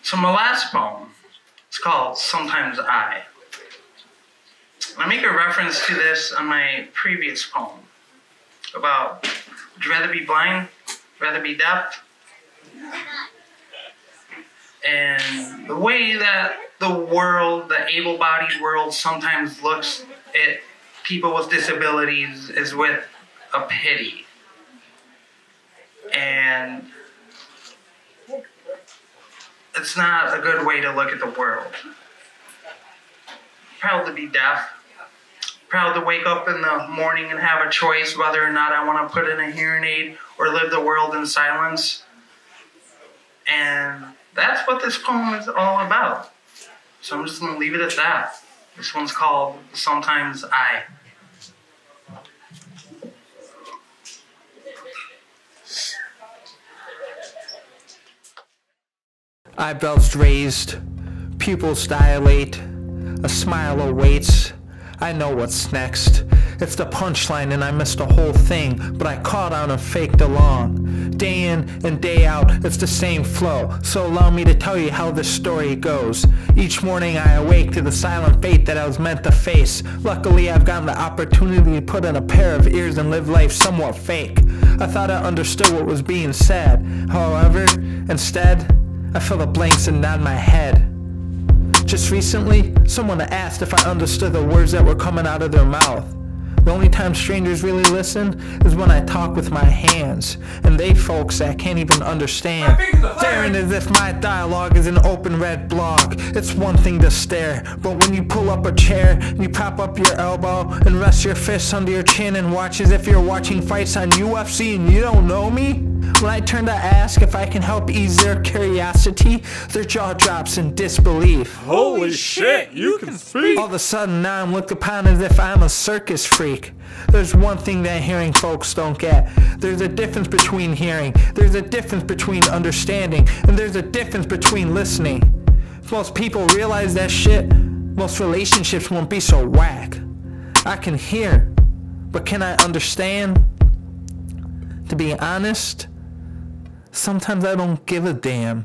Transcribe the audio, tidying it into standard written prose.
So my last poem is called Sometimes I. I make a reference to this on my previous poem about, would you rather be blind, rather be deaf? And the way that the world, the able-bodied world, sometimes looks at people with disabilities is with a pity. And it's not a good way to look at the world. Proud to be deaf. Proud to wake up in the morning and have a choice whether or not I want to put in a hearing aid or live the world in silence. And that's what this poem is all about. So I'm just going to leave it at that. This one's called Sometimes I. Eyebrows raised, pupils dilate, a smile awaits. I know what's next. It's the punchline and I missed the whole thing, but I caught on and faked along. Day in and day out, it's the same flow, so allow me to tell you how this story goes. Each morning I awake to the silent fate that I was meant to face. Luckily I've gotten the opportunity to put in a pair of ears and live life somewhat fake. I thought I understood what was being said. However, instead, I fill the blanks and nod my head. Just recently, someone asked if I understood the words that were coming out of their mouth. The only time strangers really listen is when I talk with my hands, and they folks that can't even understand, staring as if my dialogue is an open red blog. It's one thing to stare, but when you pull up a chair and you prop up your elbow and rest your fists under your chin and watch as if you're watching fights on UFC and you don't know me, when I turn to ask if I can help ease their curiosity, their jaw drops in disbelief. Holy shit, you can speak! All of a sudden now I'm looked upon as if I'm a circus freak. There's one thing that hearing folks don't get. There's a difference between hearing, there's a difference between understanding, and there's a difference between listening. If most people realize that shit, most relationships won't be so whack. I can hear, but can I understand? To be honest, sometimes I don't give a damn.